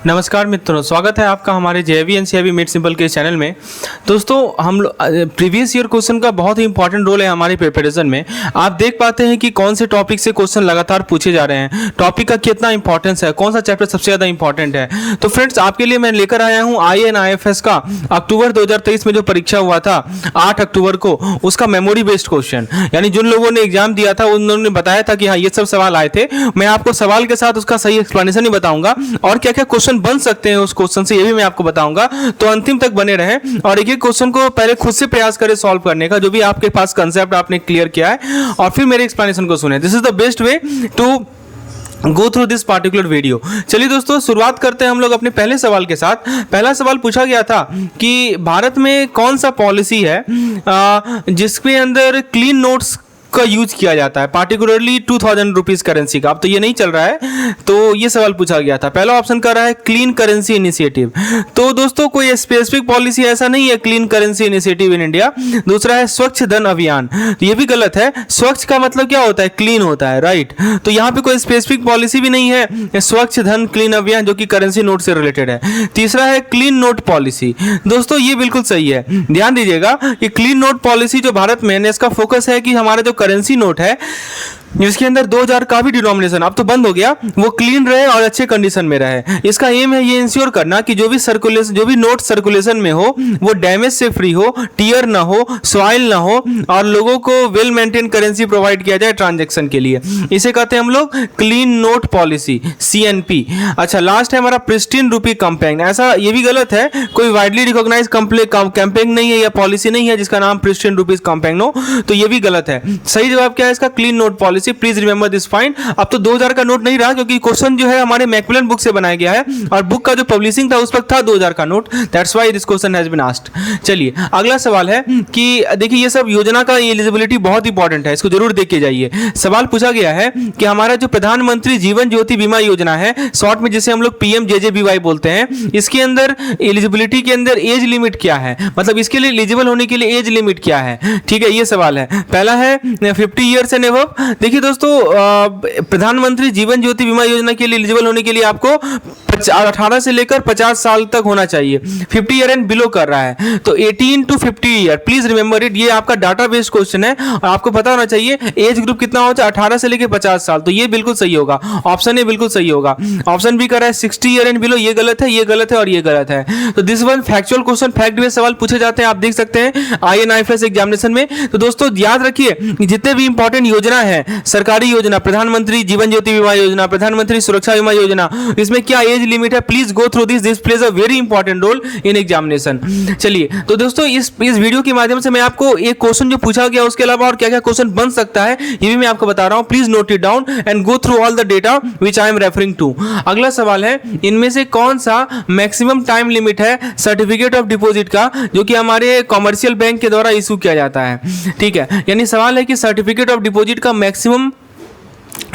नमस्कार मित्रों, स्वागत है आपका हमारे जेवी एनसीईआरटी मेड सिंपल के चैनल में। दोस्तों, हम प्रीवियस ईयर क्वेश्चन का बहुत ही इंपॉर्टेंट रोल है हमारी प्रिपरेशन में। आप देख पाते हैं कि कौन से टॉपिक से क्वेश्चन लगातार पूछे जा रहे हैं, टॉपिक का कितना इंपॉर्टेंस है, कौन सा चैप्टर सबसे ज़्यादा इंपॉर्टेंट है। तो फ्रेंड्स, आपके लिए मैं लेकर आया हूँ INIFS का अक्टूबर 2023 में जो परीक्षा हुआ था 8 अक्टूबर को, उसका मेमोरी बेस्ड क्वेश्चन। यानी जिन लोगों ने एग्जाम दिया था उन्होंने बताया था कि हाँ ये सब सवाल आए थे। मैं आपको सवाल के साथ उसका सही एक्सप्लेनेशन ही बताऊंगा और क्या क्या क्वेश्चन बन सकते हैं उस क्वेश्चन से, ये भी मैं आपको बताऊंगा। तो अंतिम तक बने रहें और एक एक क्वेश्चन को पहले खुद से प्रयास करें सॉल्व करने का, जो भी आपके पास कंसेप्ट आपने क्लियर किया है, और फिर मेरे एक्सप्लेनेशन को सुने। This is the best way to go through this particular video. चलिए दोस्तों, शुरुआत करते हैं हम लोग अपने पहले सवाल के साथ। पहला सवाल पूछा गया था कि भारत में कौन सा पॉलिसी है जिसके अंदर क्लीन नोट्स का यूज किया जाता है, पार्टिकुलरली 2000 रुपीज करेंसी का। अब तो ये नहीं चल रहा है, तो ये सवाल पूछा गया था। पहला ऑप्शन कर रहा है क्लीन करेंसी इनिशिएटिव। तो दोस्तों, कोई स्पेसिफिक पॉलिसी ऐसा नहीं है clean currency initiative in India. दूसरा है स्वच्छ धन अभियान, तो ये भी गलत है। स्वच्छ का मतलब क्या होता है? क्लीन होता है, राइट। तो यहाँ पे कोई स्पेसिफिक पॉलिसी भी नहीं है स्वच्छ धन क्लीन अभियान जो कि करेंसी नोट से रिलेटेड है। तीसरा है क्लीन नोट पॉलिसी। दोस्तों, ये बिल्कुल सही है। ध्यान दीजिएगा कि क्लीन नोट पॉलिसी जो भारत में है, इसका फोकस है कि हमारा जो करेंसी नोट है जिसके अंदर 2000 का भी डिनोमिनेशन अब तो बंद हो गया, वो क्लीन रहे और अच्छे कंडीशन में रहे। इसका एम है ये इंश्योर करना कि जो भी नोट सर्कुलेशन में हो वो डैमेज से फ्री हो, टीयर ना हो, सॉइल ना हो, और लोगों को वेल मेंटेन करेंसी प्रोवाइड किया जाए ट्रांजैक्शन के लिए। इसे कहते हैं हम लोग क्लीन नोट पॉलिसी, CNP। अच्छा, लास्ट है हमारा प्रिस्टीन रूपी कैंपेन। ऐसा ये भी गलत है, कोई वाइडली रिकॉग्नाइज कैंपेन नहीं है या पॉलिसी नहीं है जिसका नाम प्रिस्टीन रूपीज कैंपेन हो, तो ये भी गलत है। सही जवाब क्या है इसका? Clean note policy. Please remember this point. अब तो 2000 का नोट नहीं रहा, क्योंकि क्वेश्चन जो है हमारे मैकमिलन बुक से बनाया गया है और बुक का जो पब्लिशिंग था उस वक्त था 2000 का note. That's why this question has been asked. चलिए, अगला सवाल है कि देखिए ये सब योजना का एलिजिबिलिटी बहुत इंपॉर्टेंट है, इसको जरूर देख के जाइए। सवाल पूछा गया है कि हमारा जो प्रधानमंत्री जीवन ज्योति बीमा योजना है, शॉर्ट में जिसे हम लोग PMJJBY बोलते हैं, इसके अंदर एलिजिबिलिटी के अंदर एज लिमिट क्या है, मतलब इसके लिए एलिजिबल होने के लिए एज लिमिट क्या है? ठीक है, ये सवाल है। पहला है 50 ईयर्स एंड अबव। देखिए दोस्तों, प्रधानमंत्री जीवन ज्योति बीमा योजना के लिए एलिजिबल होने के लिए आपको 18 से लेकर 50 साल तक होना चाहिए। 50 ईयर एंड बिलो कर रहा है तो 18 to 50 year. Please remember it, ये आपका डाटा बेस्ड क्वेश्चन है और आपको पता होना चाहिए एज ग्रुप कितना होता है, 18 से लेकर 50 साल। तो ये बिल्कुल सही होगा, ऑप्शन ए बिल्कुल सही होगा। ऑप्शन बी कर रहा है 60 ईयर एंड बिलो, ये गलत है, ये गलत है और ये गलत है। तो this one factual question, fact based सवाल पूछे जाते हैं, आप देख सकते हैं INIFS एग्जामिनेशन में। तो दोस्तों याद रखिए, जितने भी इंपॉर्टेंट योजना है, सरकारी योजना, प्रधानमंत्री जीवन ज्योति बीमा योजना, प्रधानमंत्री सुरक्षा बीमा योजना, इसमें क्या एज लिमिट है, please go through this plays a very important role in examination. चलिए, तो दोस्तों इस वीडियो के माध्यम से मैं आपको एक क्वेश्चन जो पूछा गया उसके अलावा और क्या क्या क्वेश्चन बन सकता है ये भी मैं आपको बता रहा हूं। Please note it down and go through all the data which I am referring to. अगला सवाल है, इनमें से कौन सा मैक्सिमम टाइम लिमिट है सर्टिफिकेट ऑफ डिपॉजिट का जो कि हमारे कॉमर्शियल बैंक के द्वारा इशू किया जाता है? ठीक है, यानी सवाल है कि सर्टिफिकेट ऑफ डिपॉजिट का मैक्सिमम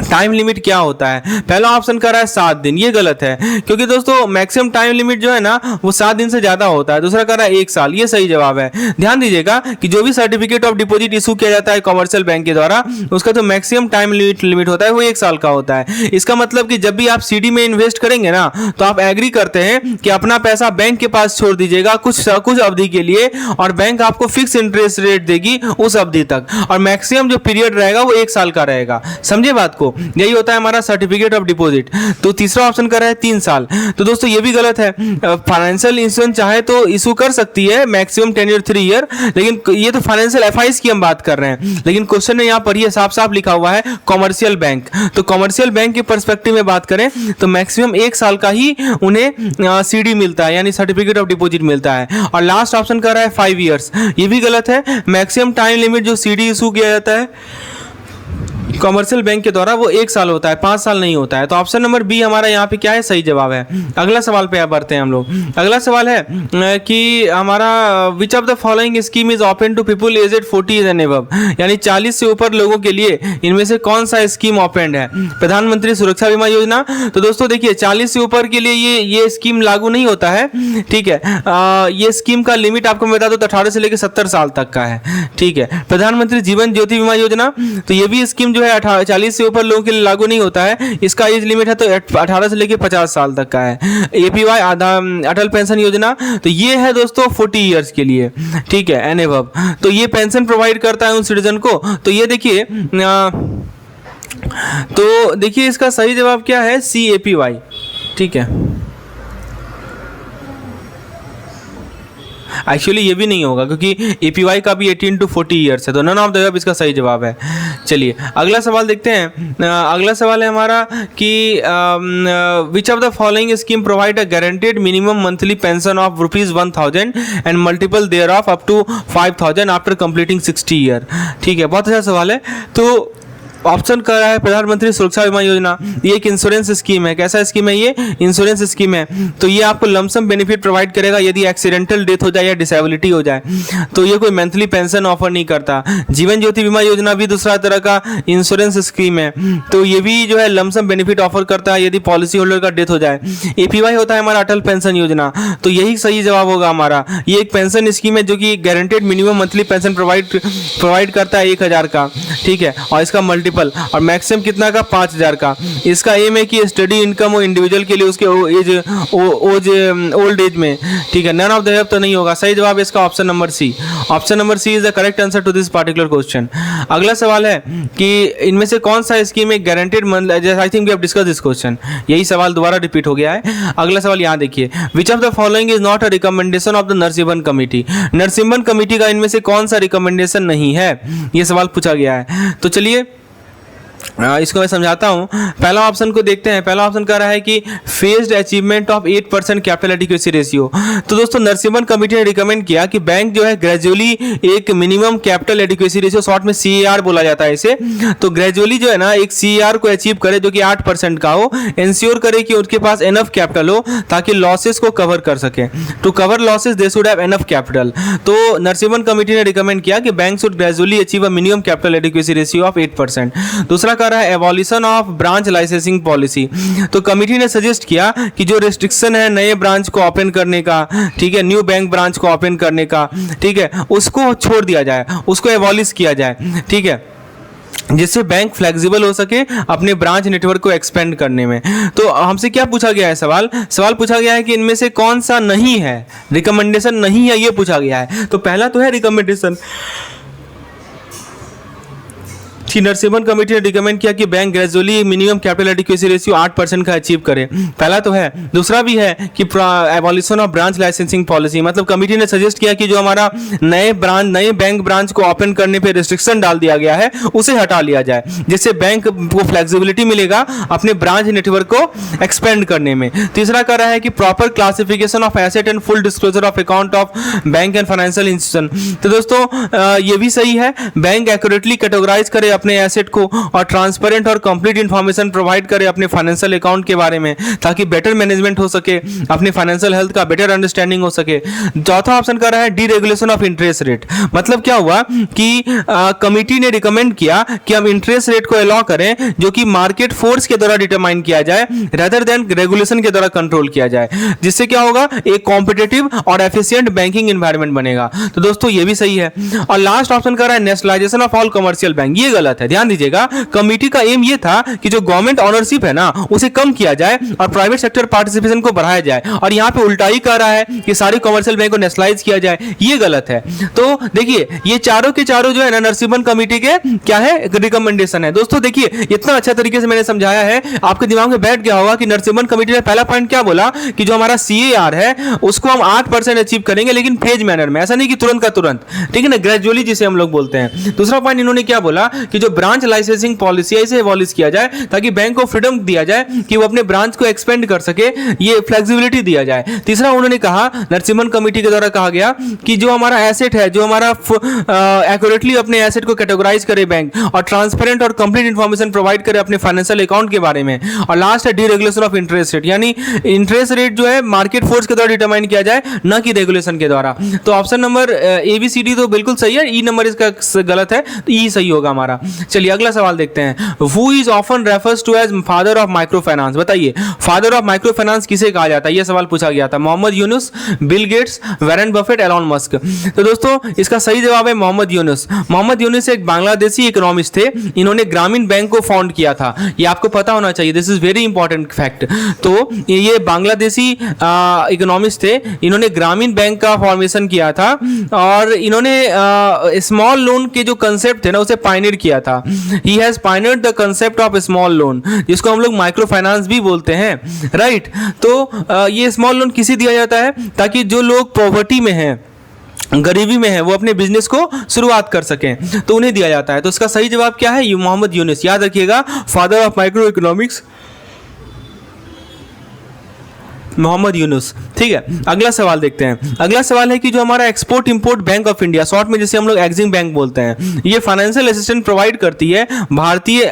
टाइम लिमिट क्या होता है? पहला ऑप्शन कर रहा है 7 दिन, ये गलत है, क्योंकि दोस्तों मैक्सिमम टाइम लिमिट जो है ना वो 7 दिन से ज्यादा होता है। दूसरा कर रहा है 1 साल, ये सही जवाब है। ध्यान दीजिएगा कि जो भी सर्टिफिकेट ऑफ डिपॉजिट इशू किया जाता है कमर्शियल बैंक के द्वारा, उसका जो मैक्सिमम टाइम लिमिट होता है वो 1 साल का होता है। इसका मतलब कि जब भी आप CD में इन्वेस्ट करेंगे ना, तो आप एग्री करते हैं कि अपना पैसा बैंक के पास छोड़ दीजिएगा कुछ अवधि के लिए, और बैंक आपको फिक्स इंटरेस्ट रेट देगी उस अवधि तक, और मैक्सिमम जो पीरियड रहेगा वो 1 साल का रहेगा। समझे बात को? यही होता है हमारा सर्टिफिकेट ऑफ डिपॉजिट। तो तीसरा ऑप्शन कर रहा है 3 साल, तो दोस्तों ये भी गलत है। फाइनेंशियल इंस्टीट्यूशन चाहे तो इशू कर सकती है मैक्सिमम टेन्योर 3 ईयर, लेकिन ये तो फाइनेंशियल FIs की हम बात कर रहे हैं, लेकिन क्वेश्चन में यहाँ पर ये साफ साफ लिखा हुआ है कॉमर्शियल बैंक। तो कॉमर्शियल बैंक के पर्सपेक्टिव में बात करें तो मैक्सिमम 1 साल का ही उन्हें CD मिलता है, यानी सर्टिफिकेट ऑफ डिपॉजिट मिलता है। और लास्ट ऑप्शन कर रहा है 5 ईयर्स, ये भी गलत है। मैक्सिमम टाइम लिमिट जो CD इशू किया जाता है कॉमर्शियल बैंक के द्वारा वो 1 साल होता है, 5 साल नहीं होता है। तो ऑप्शन नंबर बी हमारा यहाँ पे क्या है? सही जवाब है। अगला सवाल पे बढ़ते हैं हम लोग। अगला सवाल है कि हमारा which of the following scheme is open to people aged 40 and above, यानी 40 से ऊपर लोगों के लिए इनमें से कौन सा स्कीम ओपन है? प्रधानमंत्री सुरक्षा बीमा योजना। तो दोस्तों देखिए, 40 से ऊपर के लिए ये स्कीम लागू नहीं होता है, ठीक है। ये स्कीम का लिमिट आपको मैं बता दूं 18 से लेकर 70 साल तक का है, ठीक है। प्रधानमंत्री जीवन ज्योति बीमा योजना, तो ये भी स्कीम जो जो है 40 से ऊपर लोगों के लिए लागू नहीं होता है। इसका एज लिमिट है तो 18 से लेकर 50 साल तक का है। APY अटल पेंशन योजना, तो ये है दोस्तों 40 ईयर्स के लिए, ठीक है, एंड अबव। तो ये पेंशन प्रोवाइड करता है उन सिटीजन को। तो ये देखिए, तो देखिए इसका सही जवाब क्या है, CAPY, ठीक है। एक्चुअली ये भी नहीं होगा क्योंकि APY का भी 18 to 40 ईयर्स है, तो नन ऑफ द अबव इसका सही जवाब है। चलिए अगला सवाल देखते हैं। अगला सवाल है हमारा कि which of the following scheme provide a guaranteed minimum monthly pension of ₹1000 and multiple thereof up to 5000 after completing 60 year, ठीक है, बहुत अच्छा सवाल है। तो ऑप्शन कर रहा है प्रधानमंत्री सुरक्षा बीमा योजना। ये एक इंश्योरेंस स्कीम है। कैसा स्कीम है ये? इंश्योरेंस स्कीम है। तो ये आपको लमसम बेनिफिट प्रोवाइड करेगा यदि एक्सीडेंटल डेथ हो जाए या डिसेबिलिटी हो जाए। तो ये कोई मंथली पेंशन ऑफर नहीं करता। जीवन ज्योति बीमा योजना भी दूसरा तरह का इंश्योरेंस स्कीम है, तो ये भी जो है लमसम बेनिफिट ऑफर करता है यदि पॉलिसी होल्डर का डेथ हो जाए। APY होता है हमारा अटल पेंशन योजना, तो यही सही जवाब होगा हमारा। ये एक पेंशन स्कीम है जो कि guaranteed minimum monthly pension provide करता है 1000 का, ठीक है, और इसका मल्टीपल और मैक्सिमम कितना का 5000 का। इसका एम है कि स्टडी इनकम हो इंडिविजुअल के लिए उसके ओल्ड एज में, ठीक है। नन ऑफ द अबव तो नहीं होगा। सही जवाब इसका option number C. Option number C is the correct answer to this particular question. अगला सवाल है कि इनमें से कौन सा स्कीम एक guaranteed, I think we have discuss this question, यही सवाल दोबारा रिपीट हो गया है। अगला सवाल यहाँ देखिए, विच of the following is not a recommendation of the Narasimhan committee. Narasimhan committee का इनमें से कौन सा रिकमेंडेशन नहीं है, ये सवाल पूछा गया है। तो चलिए इसको मैं समझाता हूँ। पहला ऑप्शन को देखते हैं। पहला ऑप्शन कह रहा है कि phased achievement of 8% capital adequacy ratio. तो दोस्तों नरसिम्हन कमेटी ने रिकमेंड किया कि बैंक जो है ग्रेजुअली एक minimum capital adequacy ratio, short में CAR बोला जाता है इसे, तो ग्रेजुअली जो है ना एक CAR को अचीव करे जो कि 8% का हो, इंश्योर करे कि उनके पास एनफ कैपिटल हो ताकि लॉसेस को कवर कर सके। To cover losses they should have enough capital. तो नरसिम्हन कमेटी ने रिकमेंड किया कि bank should gradually achieve a minimum capital adequacy ratio of 8%। दूसरा कर रहा है evolution of branch licensing policy. तो कमिटी ने सजेस्ट किया कि जो रिस्ट्रिक्शन है नए ब्रांच को ओपन करने का, ठीक है, न्यू बैंक ब्रांच को ओपन करने का, ठीक है, उसको छोड़ दिया जाए, उसको एवोल्यूश किया जाए, ठीक है, जिससे बैंक फ्लेक्सिबल हो सके अपने ब्रांच नेटवर्क को एक्सपेंड करने में। तो हमसे क्या पूछा गया है? सवाल पूछा गया है कि इनमें से कौन सा नहीं है, रिकमेंडेशन नहीं है, ये पूछा गया है। तो पहला तो है रिकमेंडेशन कि नरसिम्हन कमेटी ने रिकमेंड किया कि bank gradually minimum capital adequacy ratio 8% का अचीव करे। पहला तो है। दूसरा भी है कि evolution of branch licensing policy, मतलब कमेटी ने सजेस्ट किया कि जो हमारा नए बैंक ब्रांच को ओपन करने पे रिस्ट्रिक्शन डाल दिया गया है उसे हटा लिया जाए, जिससे बैंक को फ्लेक्सिबिलिटी मिलेगा अपने ब्रांच नेटवर्क को एक्सपेंड करने में। तीसरा कर रहा है कि proper classification of asset and full disclosure of account of bank and financial institution. तो दोस्तों ये भी सही है, बैंक एक्यूरेटली कैटेगराइज करे अपने एसेट को और ट्रांसपेरेंट और कंप्लीट इंफॉर्मेशन प्रोवाइड करे अपने फाइनेंशियल अकाउंट के बारे में, ताकि बेटर मैनेजमेंट हो सके, अपने फाइनेंशियल हेल्थ का बेटर अंडरस्टैंडिंग हो सके। चौथा ऑप्शन कर रहा है डीरेगुलेशन ऑफ इंटरेस्ट रेट। मतलब क्या हुआ कि कमिटी ने रिकमेंड किया कि हम इंटरेस्ट रेट को अलाउ करें जो कि मार्केट फोर्स के द्वारा डिटरमाइन किया जाए रेदर देन रेगुलेशन के द्वारा कंट्रोल किया जाए, जिससे क्या होगा, एक कॉम्पिटिटिव और एफिशिएंट बैंकिंग एनवायरनमेंट बनेगा। तो दोस्तों ये भी सही है। और लास्ट ऑप्शन कर रहा है nationalisation of all commercial bank. ये गलत है, ध्यान दीजिएगा। कमेटी का एम ये था कि जो गवर्नमेंट ओनरशिप है ना उसे कम किया जाए और प्राइवेट सेक्टर पार्टिसिपेशन को बढ़ाया जाए, और यहां पे उल्टा ही कह रहा है कि सारे कमर्शियल बैंक को नेशनलाइज किया जाए। ये गलत है। तो देखिए ये चारों के चारों जो है ना नरसिम्हन कमेटी के क्या है, रिकमेंडेशन है। दोस्तों देखिए इतना अच्छा तरीके से मैंने समझाया है, आपके दिमाग में बैठ गया होगा कि नरसिम्हन कमेटी ने पहला पॉइंट क्या बोला कि जो हमारा CAR है उसको हम 8% अचीव करेंगे, लेकिन फेज मैनर में, ऐसा नहीं कि तुरंत का तुरंत, ठीक है ना, ग्रेजुअली जिसे हम लोग बोलते हैं। दूसरा पॉइंट इन्होंने क्या बोला कि जो ब्रांच लाइसेंसिंग पॉलिसी है इसे एवोल्यूश किया जाए ताकि बैंक को फ्रीडम दिया जाए कि वो अपने ब्रांच को एक्सपेंड कर सके, ये फ्लेक्सिबिलिटी दिया जाए। तीसरा उन्होंने कहा, नरसिम्हन कमेटी के द्वारा कहा गया कि जो हमारा एसेट है, जो हमारा एक्यूरेटली अपने एसेट को कैटेगराइज करे बैंक और ट्रांसपेरेंट और कंप्लीट इंफॉर्मेशन प्रोवाइड करे अपने फाइनेंशियल अकाउंट के बारे में। और लास्ट है डीरेगुलेशन ऑफ इंटरेस्ट रेट, यानी इंटरेस्ट रेट जो है मार्केट फोर्स के द्वारा डिटरमाइन किया जाए, न कि रेगुलेशन के द्वारा। तो ऑप्शन नंबर ABCD तो बिल्कुल सही है, ई नंबर इसका गलत है, तो ई सही होगा हमारा। चलिए अगला सवाल देखते हैं। Who is often refers to as father of micro finance? बताइए फादर ऑफ माइक्रो फाइनेंस किसे कहा जाता है? यह सवाल पूछा गया था। Muhammad Yunus, Bill Gates, Warren Buffett, Elon Musk. तो दोस्तों इसका सही जवाब है मोहम्मद यूनुस। मोहम्मद यूनुस एक बांग्लादेशी इकोनॉमिस्ट थे। इन्होंने ग्रामीण बैंक को फाउंड किया था, ये आपको पता होना चाहिए, this is very important fact. तो ये बांग्लादेशी इकोनॉमिस्ट थे, इन्होंने ग्रामीण बैंक का फॉर्मेशन किया था और इन्होंने स्मॉल लोन के जो कंसेप्ट थे ना उसे पायनियर किया था। He has pioneered the concept of small loan, जिसको हम लोग माइक्रो फाइनेंस भी बोलते हैं, राइट। तो ये स्मॉल लोन किसे दिया जाता है? ताकि जो लोग पॉवर्टी में हैं, गरीबी में है, वो अपने बिजनेस को शुरुआत कर सकें, तो उन्हें दिया जाता है। तो इसका सही जवाब क्या है? मोहम्मद यूनुस। याद रखिएगा, father of micro economics Muhammad Yunus. ठीक है, अगला सवाल देखते हैं। अगला सवाल है कि जो हमारा export import bank of India, short में जिसे हम लोग एक्सिम बैंक बोलते हैं, ये फाइनेंशियल असिस्टेंस प्रोवाइड करती है भारतीय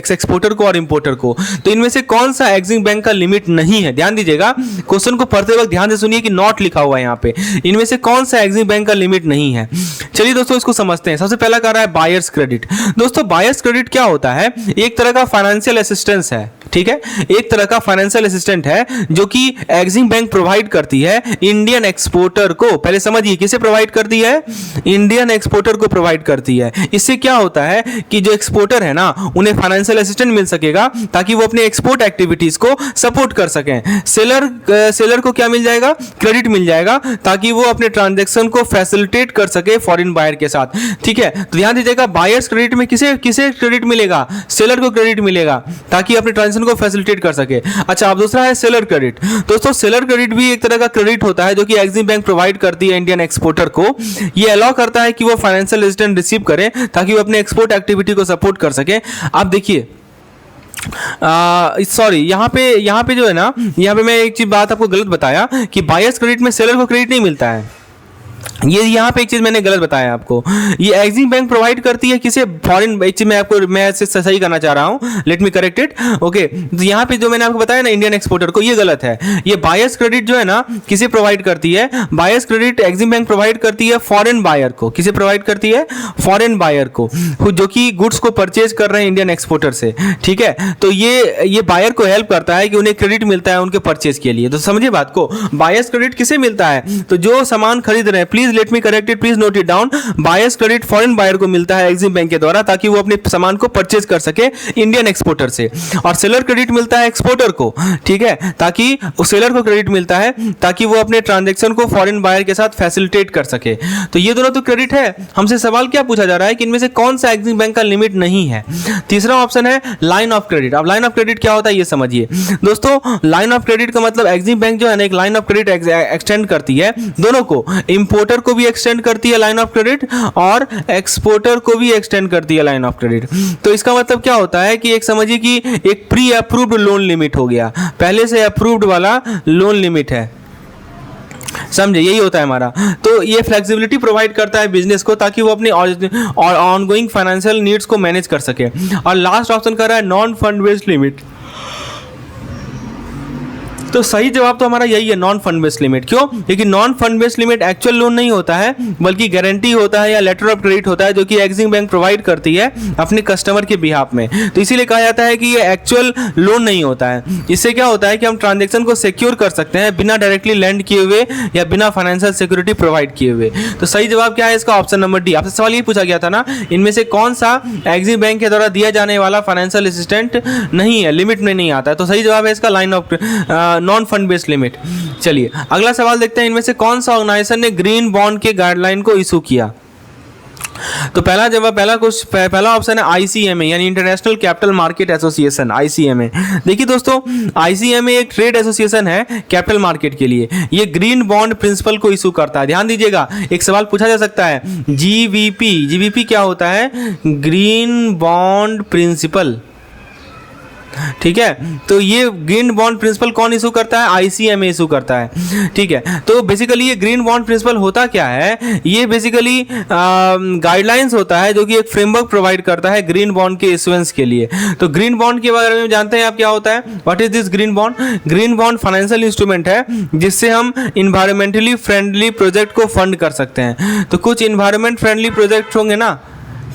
एक्सपोर्टर को और इंपोर्टर को। तो इनमें से कौन सा एक्सिम बैंक का लिमिट नहीं है? ध्यान दीजिएगा, क्वेश्चन को पढ़ते वक्त ध्यान से सुनिए कि नॉट लिखा हुआ है यहाँ पे। इनमें से कौन सा एक्सिम बैंक का लिमिट नहीं है? चलिए दोस्तों इसको समझते हैं। सबसे पहला कह रहा है बायर्स क्रेडिट। दोस्तों बायर्स क्रेडिट क्या होता है? एक तरह का फाइनेंशियल असिस्टेंस है, ठीक है, एक तरह का फाइनेंशियल असिस्टेंट है जो कि एक्सिम बैंक प्रोवाइड करती है इंडियन एक्सपोर्टर को। पहले समझिए किसे प्रोवाइड करती है? इंडियन एक्सपोर्टर को प्रोवाइड करती है। इससे क्या होता है कि जो एक्सपोर्टर है ना, उन्हें फाइनेंशियल असिस्टेंट मिल सकेगा ताकि वो अपने एक्सपोर्ट एक्टिविटीज को सपोर्ट कर सकें। सेलर को क्या मिल जाएगा? क्रेडिट मिल जाएगा ताकि वो अपने ट्रांजैक्शन को फैसिलिटेट कर सके फॉरेन बायर के साथ। ठीक है, तो ध्यान दीजिएगा, बायर्स क्रेडिट में किसे किसे क्रेडिट मिलेगा? सेलर को क्रेडिट मिलेगा ताकि अपने ट्रांजैक्शन को फैसिलिटेट कर सके। अच्छा, अब दूसरा है सेलर क्रेडिट। दोस्तों सेलर क्रेडिट भी एक तरह का क्रेडिट होता है जो कि एक्सिम बैंक प्रोवाइड करती है इंडियन एक्सपोर्टर को। ये अलाउ करता है कि वो फाइनेंशियल असिस्टेंस रिसीव करें ताकि वो अपने एक्सपोर्ट एक्टिविटी को सपोर्ट कर सके। आप देखिए, सॉरी, यहाँ पे जो है ना, यहाँ पे मैं एक चीज बात आपको गलत बताया कि बायर्स क्रेडिट में सेलर को क्रेडिट नहीं मिलता है। ये यहाँ पे एक चीज मैंने गलत बताया आपको। ये एक्सिम बैंक प्रोवाइड करती है किसे? फॉरेन। एक चीज मैं सही करना चाह रहा हूँ, late me correct it. Okay, तो यहाँ पे जो मैंने आपको बताया ना इंडियन एक्सपोर्टर को, ये गलत है। ये बायर्स क्रेडिट जो है ना किसे प्रोवाइड करती है? Buyers credit Exim bank provide करती है फॉरेन बायर को। किसे प्रोवाइड करती है? फॉरेन बायर को, जो कि गुड्स को परचेज कर रहे हैं इंडियन एक्सपोर्टर से। ठीक है, तो ये बायर को हेल्प करता है कि उन्हें क्रेडिट मिलता है उनके परचेज के लिए। तो समझिए बात को, बायर्स क्रेडिट किसे मिलता है? तो जो सामान खरीद रहे हैं, please let me correct it, please note it down. Buyer's credit foreign buyer को मिलता है एक्सिम बैंक के द्वारा ताकि वो अपने सामान को परचेज कर सके इंडियन एक्सपोर्टर से। और सेलर क्रेडिट मिलता है एक्सपोर्टर को, ठीक है, ताकि सेलर को क्रेडिट मिलता है ताकि वो अपने ट्रांजैक्शन को फॉरेन बायर के साथ फैसिलिटेट कर सके। तो ये दोनों तो क्रेडिट है। हमसे सवाल क्या पूछा जा रहा है कि इनमें से कौन सा एक्सिम बैंक का लिमिट नहीं है? तीसरा ऑप्शन है लाइन ऑफ क्रेडिट। अब लाइन ऑफ क्रेडिट क्या होता है ये समझिए दोस्तों। लाइन ऑफ क्रेडिट का मतलब एक्सिम बैंक जो है ना एक लाइन ऑफ क्रेडिट एक्सटेंड करती है दोनों को, इंपोर्टर को भी एक्सटेंड करती है लाइन ऑफ क्रेडिट और एक्सपोर्टर को भी एक्सटेंड करती है लाइन ऑफ क्रेडिट। तो इसका मतलब क्या होता है कि एक समझिए कि एक प्री अप्रूव्ड लोन लिमिट हो गया, पहले से अप्रूव्ड वाला लोन लिमिट है, समझे, यही होता है हमारा। तो ये फ्लेक्सिबिलिटी प्रोवाइड करता है बिजनेस को ताकि वो अपनी ऑनगोइंग फाइनेंशियल नीड्स को मैनेज कर सके। और लास्ट ऑप्शन कर रहा है नॉन फंड बेस्ड लिमिट। तो सही जवाब तो हमारा यही है, नॉन फंड बेस्ड लिमिट। क्यों? क्योंकि non fund based limit actual loan नहीं होता है बल्कि गारंटी होता है या लेटर ऑफ क्रेडिट होता है जो कि एक्सिम बैंक प्रोवाइड करती है अपने कस्टमर के बिहाफ में। तो इसीलिए कहा जाता है कि ये एक्चुअल लोन नहीं होता है। इससे क्या होता है कि हम ट्रांजेक्शन को सिक्योर कर सकते हैं बिना डायरेक्टली लैंड किए हुए या बिना फाइनेंशियल सिक्योरिटी प्रोवाइड किए हुए। तो सही जवाब क्या है इसका? Option number D. आपसे सवाल ये पूछा गया था ना, इनमें से कौन सा एक्सिम बैंक के द्वारा दिया जाने वाला फाइनेंशियल असिस्टेंट नहीं है, लिमिट में नहीं आता है? तो सही जवाब है इसका line of non fund based limit. चलिए अगला सवाल देखते हैं, इनमें से कौन सा ऑर्गेनाइजेशन ने ग्रीन बॉन्ड के गाइडलाइन को इशू किया? तो पहला ऑप्शन है आईसीएमए यानी international capital market association, ICMA. देखिए दोस्तों, आईसीएमए एक ट्रेड एसोसिएशन है कैपिटल मार्केट के लिए। ये ग्रीन बॉन्ड प्रिंसिपल को इशू करता है। ध्यान दीजिएगा, एक सवाल पूछा जा सकता है, जीबीपी क्या होता है? Green bond principle. ठीक है, तो ये ग्रीन बॉन्ड प्रिंसिपल कौन इशू करता है? आईसीएमए इशू करता है। ठीक है, तो बेसिकली ये ग्रीन बॉन्ड प्रिंसिपल होता क्या है? ये बेसिकली गाइडलाइंस होता है जो कि एक फ्रेमवर्क प्रोवाइड करता है ग्रीन बॉन्ड के इशुएंस के लिए। तो ग्रीन बॉन्ड के बारे में जानते हैं आप क्या होता है? What is this green bond? Green bond financial instrument है जिससे हम इन्वायरमेंटली फ्रेंडली प्रोजेक्ट को फंड कर सकते हैं। तो कुछ इन्वायरमेंट फ्रेंडली प्रोजेक्ट होंगे ना,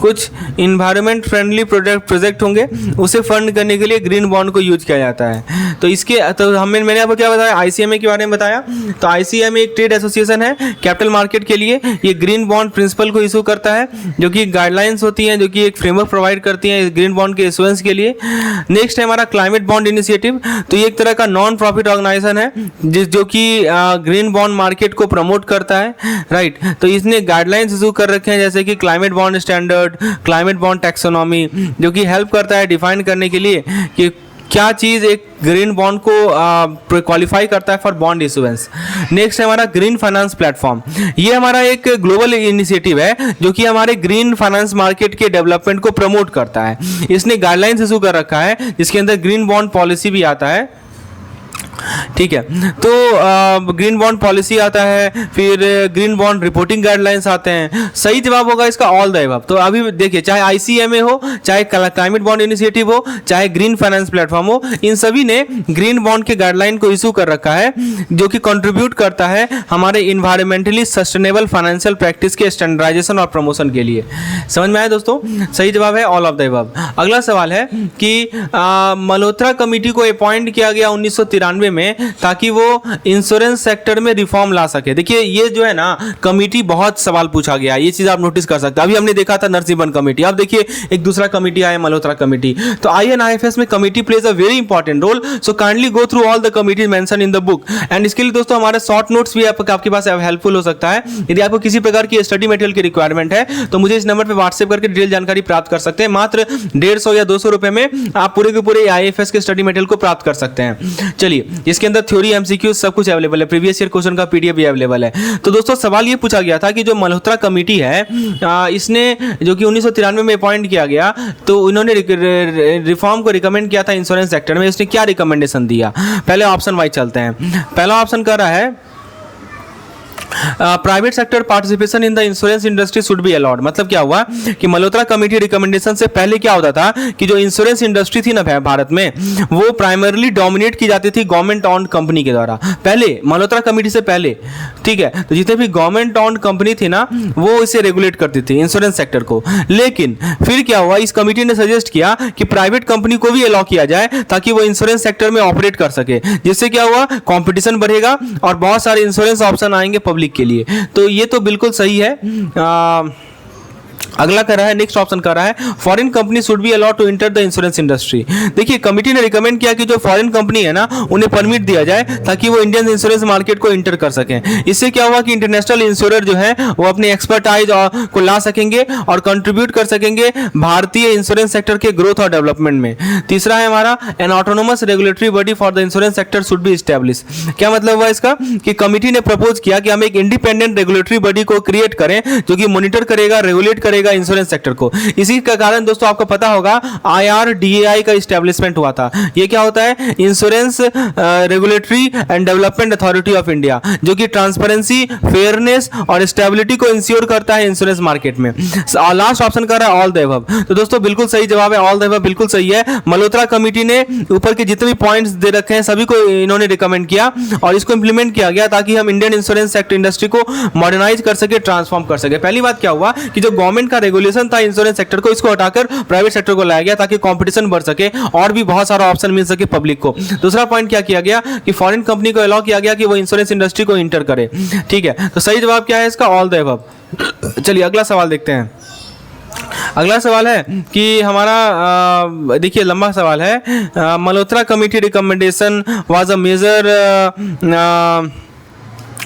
कुछ इन्वायरमेंट फ्रेंडली प्रोजेक्ट होंगे, उसे फंड करने के लिए ग्रीन बॉन्ड को यूज किया जाता है। तो इसके मैंने आपको क्या बताया, आईसीएमए के बारे में बताया। तो आईसीएमए एक ट्रेड एसोसिएशन है कैपिटल मार्केट के लिए। ये ग्रीन बॉन्ड प्रिंसिपल को इशू करता है, जो कि गाइडलाइंस होती हैं, जो कि एक फ्रेमवर्क प्रोवाइड करती हैं ग्रीन बॉन्ड के इशुएंस के लिए। नेक्स्ट है हमारा क्लाइमेट बॉन्ड इनिशिएटिव। तो ये एक तरह का नॉन प्रॉफिट ऑर्गेनाइजेशन है जो कि ग्रीन बॉन्ड मार्केट को प्रमोट करता है, राइट। तो इसने गाइडलाइंस इशू कर रखे हैं, जैसे कि climate bond standard, climate bond taxonomy, जो कि हेल्प करता है डिफाइन करने के लिए कि क्या चीज़ एक ग्रीन बॉन्ड को क्वालिफाई करता है फॉर बॉन्ड इशुएंस। नेक्स्ट है हमारा ग्रीन फाइनेंस प्लेटफॉर्म। ये हमारा एक ग्लोबल इनिशिएटिव है जो कि हमारे ग्रीन फाइनेंस मार्केट के डेवलपमेंट को प्रमोट करता है। इसने गाइडलाइंस इशू कर रखा है जिसके अंदर ग्रीन बॉन्ड पॉलिसी भी आता है, ठीक है। तो ग्रीन बॉन्ड पॉलिसी आता है, फिर ग्रीन बॉन्ड रिपोर्टिंग गाइडलाइंस आते हैं। सही जवाब होगा इसका ऑल द अबव। तो अभी देखिए, चाहे आईसीएमए हो, चाहे क्लाइमेट बॉन्ड इनिशिएटिव हो, चाहे ग्रीन फाइनेंस प्लेटफॉर्म हो, इन सभी ने ग्रीन बॉन्ड के गाइडलाइन को इशू कर रखा है, जो कि कंट्रीब्यूट करता है हमारे इन्वायरमेंटली सस्टेनेबल फाइनेंशियल प्रैक्टिस के स्टैंडर्डाइजेशन और प्रमोशन के लिए। समझ में आया दोस्तों? सही जवाब है ऑल ऑफ द अबव। अगला सवाल है कि मल्होत्रा कमेटी को अपॉइंट किया गया 1993 में, ताकि वो इंश्योरेंस सेक्टर में रिफॉर्म ला सके। देखिए, ये जो है ना कमेटी, बहुत सवाल पूछा गया, ये चीज आप नोटिस कर सकते हैं। अभी हमने देखा था नरसिम्हन कमेटी, अब देखिए एक दूसरा कमेटी आया, मल्होत्रा कमेटी। तो INIFS में committee plays a very important role. So kindly go through all the committees mention in the book. And इसके लिए दोस्तों हमारे शॉर्ट नोट्स भी आपके पास हेल्पफुल हो सकता है। यदि आपको किसी प्रकार की स्टडी मटेरियल की रिक्वायरमेंट है तो मुझे इस नंबर पर व्हाट्सएप करके डिटेल जानकारी प्राप्त कर सकते हैं। मात्र 150 या 200 रुपए में आप पूरे के पूरे IFS के स्टडी मटेरियल को प्राप्त कर सकते हैं। चलिए, इसके अंदर थ्योरी, MCQ सब कुछ अवेलेबल है, प्रीवियस ईयर क्वेश्चन का PDF भी अवेलेबल है। तो दोस्तों सवाल ये पूछा गया था कि जो मल्होत्रा कमेटी है, इसने जो कि 1993 में अपॉइंट किया गया, तो इन्होंने रिफॉर्म को रिकमेंड किया था इंश्योरेंस सेक्टर में। इसने क्या रिकमेंडेशन दिया? पहले ऑप्शन वाइज चलते हैं। पहला ऑप्शन कर रहा है private sector participation in the insurance industry should be allowed. मतलब क्या हुआ कि मल्होत्रा कमेटी रिकमेंडेशन से पहले क्या होता था कि जो इंश्योरेंस इंडस्ट्री थी ना भारत में, वो प्राइमरली डोमिनेट की जाती थी गवर्नमेंट ऑन्ड कंपनी के द्वारा। पहले मल्होत्रा कमेटी से पहले, ठीक है, तो जितने भी गवर्नमेंट ऑन्ड कंपनी थी ना, वो इसे रेगुलेट करती थी इंश्योरेंस सेक्टर को। लेकिन फिर क्या हुआ, इस कमेटी ने सजेस्ट किया कि प्राइवेट कंपनी को भी अलाउ किया जाए ताकि वो इंश्योरेंस सेक्टर में ऑपरेट कर सके। जिससे क्या हुआ, कंपटीशन बढ़ेगा और बहुत सारे इंश्योरेंस ऑप्शन आएंगे पब्लिक के लिए। तो ये तो बिल्कुल सही है। अगला कर रहा है, नेक्स्ट ऑप्शन कर रहा है foreign company should be allowed to enter the insurance industry. देखिए, कमेटी ने रिकमेंड किया कि जो फॉरेन कंपनी है ना, उन्हें परमिट दिया जाए ताकि वो इंडियन इंश्योरेंस मार्केट को एंटर कर सकें। इससे क्या हुआ कि इंटरनेशनल इंश्योरर जो है वो अपने एक्सपर्टाइज को ला सकेंगे और कंट्रीब्यूट कर सकेंगे भारतीय इंश्योरेंस सेक्टर के ग्रोथ और डेवलपमेंट में। तीसरा है हमारा N autonomous regulatory body for the insurance sector should be establish. क्या मतलब हुआ इसका कि कमेटी ने प्रपोज किया कि हम एक इंडिपेंडेंट रेगुलेटरी बॉडी को क्रिएट करें जो कि मॉनिटर करेगा, रेगुलेट करेगा इंश्योरेंस सेक्टर को। इसी का कारण दोस्तों आपको पता होगा IRDAI का इस्टेब्लिशमेंट हुआ था। ये क्या होता है, insurance regulatory and development authority of India, जो कि ट्रांसपेरेंसी, फेयरनेस और स्टेबिलिटी को इंश्योर करता है इंश्योरेंस मार्केट में। लास्ट ऑप्शन कर रहा है ऑल द अबव। तो दोस्तों बिल्कुल सही जवाब है, ऑल द अबव बिल्कुल सही है। मल्होत्रा कमेटी ने ऊपर के जितने भी पॉइंट्स दे रखे हैं सभी को इन्होंने रिकमेंड किया और इसको इंप्लीमेंट किया गया ताकि हम इंडियन इंश्योरेंस सेक्टर इंडस्ट्री को मॉडर्नाइज कर सके, ट्रांसफॉर्म कर सके। पहली बात क्या हुआ कि जो गवर्नमेंट का रेगुलेशन था इंश्योरेंस सेक्टर को, इसको हटाकर प्राइवेट सेक्टर को लाया गया ताकि कंपटीशन बढ़ सके और भी बहुत सारा ऑप्शन मिल सके पब्लिक को। दूसरा पॉइंट क्या किया गया कि फॉरेन कंपनी को अलाउ किया गया कि वो इंश्योरेंस इंडस्ट्री को इंटर करे। ठीक है, तो सही जवाब क्या है इसका, ऑल द अबव। चलिए अगला सवाल देखते हैं। अगला सवाल है कि हमारा देखिए लंबा सवाल है। Malhotra committee recommendation was a major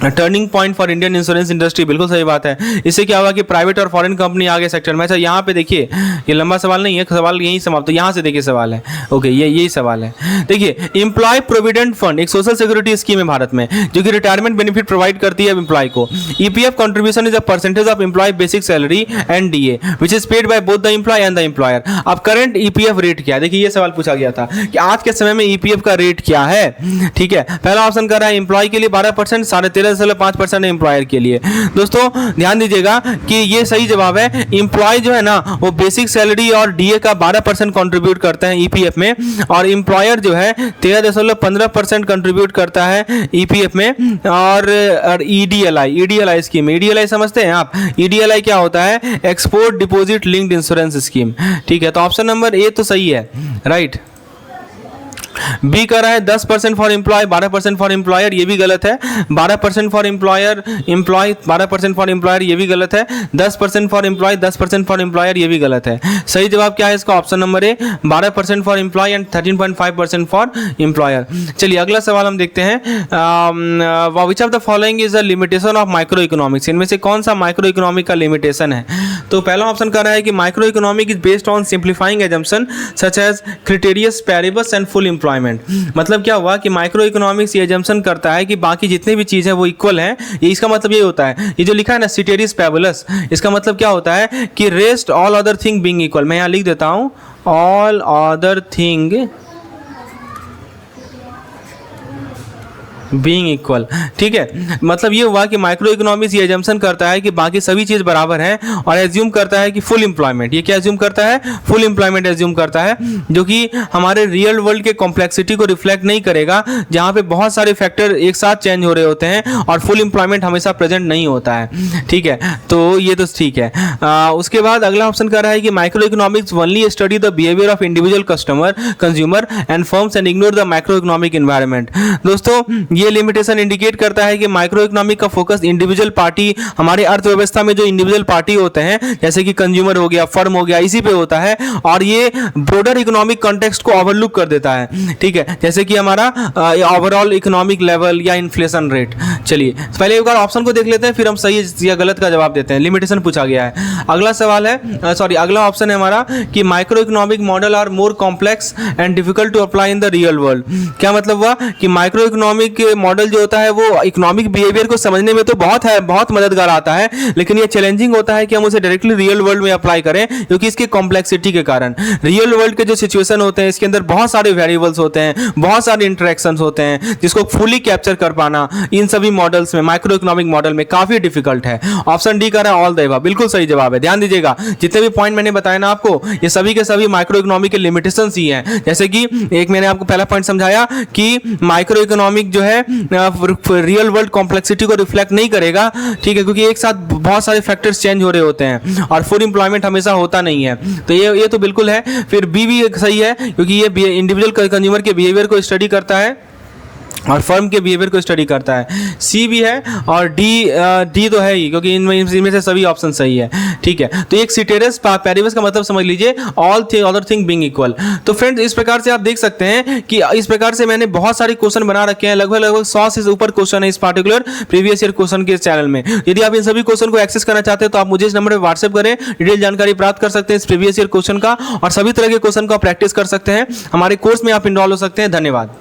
turning point for Indian insurance industry. बिल्कुल सही बात है। इससे क्या हुआ कि प्राइवेट और फॉरेन कंपनी आगे सेक्टर में। अच्छा, यहाँ पे देखिए, ये लंबा सवाल नहीं है, सवाल यही समाप्त। तो यहाँ से देखिए सवाल है, ओके, यही सवाल है। देखिए, एम्प्लॉय प्रोविडेंट फंड एक सोशल सिक्योरिटी स्कीम है भारत में जो कि रिटायरमेंट बेनिफिट प्रोवाइड करती है एम्प्लॉय को। EPF contribution is a percentage of employee basic salary and DA which is paid by both the employee and the employer. अब current EPF rate क्या है? देखिए, ये सवाल पूछा गया था कि आज के समय में EPF का रेट क्या है। ठीक है, पहला ऑप्शन कर रहा है एम्प्लॉय के लिए 12%, 13.5% 13.5% एम्प्लॉयर के लिए। दोस्तों ध्यान दीजिएगा कि ये सही जवाब है। एम्प्लॉय जो है ना वो बेसिक सैलरी और डीए का 12% कंट्रीब्यूट करते हैं ईपीएफ में, और एम्प्लॉयर जो है 13.15% कंट्रीब्यूट करता है ईपीएफ में। और ईडीएलआई स्कीम, ईडीएलआई समझते हैं आप? ईडीएलआई क्या होता है? Export deposit linked insurance scheme. ठीक है, तो ऑप्शन नंबर ए तो सही है, राइट। बी कर रहा है 10% फॉर एम्प्लॉय, 12% फॉर एम्प्लॉयर, ये भी गलत है। 12% for employer, employee 12% for employer, ये भी गलत है। 10% फॉर एम्प्लॉय, 10% फॉर एम्प्लॉयर, ये भी गलत है। सही जवाब क्या है इसका? Option number A, 12% for employee and 13.5% for employer. चलिए अगला सवाल हम देखते हैं। Which of the following is a limitation of micro economics? इनमें से कौन सा माइक्रो इकोनॉमिक का लिमिटेशन है? तो पहला ऑप्शन कर रहा है कि micro economic is based on simplifying assumption such as ceteris paribus and full employment. मतलब क्या हुआ कि माइक्रो इकोनॉमिक्स ये एजम्पशन करता है कि बाकी जितने भी चीज़ है वो इक्वल है। ये इसका मतलब ये होता है, ये जो लिखा है ना सिटेरियस पैबुलस, इसका मतलब क्या होता है कि rest all other thing being equal. मैं यहाँ लिख देता हूँ all other thing being equal. ठीक है, मतलब ये हुआ कि माइक्रो इकोनॉमिक्स ये एजम्पशन करता है कि बाकी सभी चीज़ बराबर है, और एज्यूम करता है कि फुल एम्प्लॉयमेंट। ये क्या एज्यूम करता है? फुल एम्प्लॉयमेंट एज्यूम करता है, जो कि हमारे रियल वर्ल्ड के कॉम्प्लेक्सिटी को रिफ्लेक्ट नहीं करेगा, जहाँ पे बहुत सारे फैक्टर एक साथ चेंज हो रहे होते हैं और फुल एम्प्लॉयमेंट हमेशा प्रेजेंट नहीं होता है। ठीक है, तो ये तो ठीक है। उसके बाद अगला ऑप्शन कर रहा है कि micro economics only study the behaviour of individual consumer and firms and ignore the micro economic environment. दोस्तों ये लिमिटेशन इंडिकेट करता है कि माइक्रो इकोनॉमिक का फोकस इंडिविजुअल पार्टी, हमारे अर्थव्यवस्था में जो इंडिविजुअल पार्टी होते हैं जैसे कि कंज्यूमर हो गया, फर्म हो गया, इसी पे होता है, और ये ब्रॉडर इकोनॉमिक कॉन्टेक्स्ट को ओवरलुक कर देता है। ठीक है, जैसे कि हमारा ओवरऑल इकोनॉमिक लेवल या इन्फ्लेशन रेट। चलिए पहले एक बार ऑप्शन को देख लेते हैं, फिर हम सही या गलत का जवाब देते हैं। लिमिटेशन पूछा गया है। अगला सवाल है, अगला ऑप्शन है हमारा कि micro economic model are more complex and difficult to apply in the real world. क्या मतलब हुआ कि माइक्रो इकोनॉमिक मॉडल जो होता है वो इकोनॉमिक बिहेवियर को समझने में तो बहुत मददगार आता है, लेकिन ये चैलेंजिंग होता है कि हम उसे डायरेक्टली रियल वर्ल्ड में अप्लाई करें, क्योंकि इसके कॉम्प्लेक्सिटी के कारण। रियल वर्ल्ड के जो सिचुएशन होते हैं इसके अंदर बहुत सारे वेरिएबल्स होते हैं, बहुत सारे इंटरेक्शंस होते हैं, जिसको फुली कैप्चर कर पाना इन सभी मॉडल्स में, माइक्रो इकोनॉमिक मॉडल में काफी डिफिकल्ट है। ऑप्शन डी का है ऑल द अबव, बिल्कुल सही जवाब है। ध्यान दीजिएगा, जितने भी पॉइंट मैंने बताया ना आपको, ये सभी के सभी माइक्रो इकोनॉमिक के लिमिटेशंस ही हैं। जैसे कि एक मैंने आपको पहला पॉइंट समझाया कि माइक्रो इकोनॉमिक जो है रियल वर्ल्ड कॉम्प्लेक्सिटी को रिफ्लेक्ट नहीं करेगा। ठीक है, क्योंकि एक साथ बहुत सारे फैक्टर्स चेंज हो रहे होते हैं और फुल एम्प्लॉयमेंट हमेशा होता नहीं है। तो ये तो बिल्कुल है। फिर बी भी सही है, क्योंकि ये इंडिविजुअल कंज्यूमर के बिहेवियर को स्टडी करता है और फर्म के बिहेवियर को स्टडी करता है। सी भी है, और डी तो है ही, क्योंकि इनमें से सभी ऑप्शन सही है। ठीक है, तो एक सिटेरियस पैरिबस का मतलब समझ लीजिए all other thing being equal. तो फ्रेंड्स इस प्रकार से आप देख सकते हैं कि इस प्रकार से मैंने बहुत सारे क्वेश्चन बना रखे हैं, लगभग 100 से ऊपर क्वेश्चन है इस पार्टिकुलर प्रीवियस ईयर क्वेश्चन के चैनल में। यदि आप इन सभी क्वेश्चन को एक्सेस करना चाहते हैं तो आप मुझे इस नंबर पर व्हाट्सएप करें, डिटेल जानकारी प्राप्त कर सकते हैं इस प्रीवियस ईयर क्वेश्चन का, और सभी तरह के क्वेश्चन को आप प्रैक्टिस कर सकते हैं। हमारे कोर्स में आप इनरोल हो सकते हैं। धन्यवाद।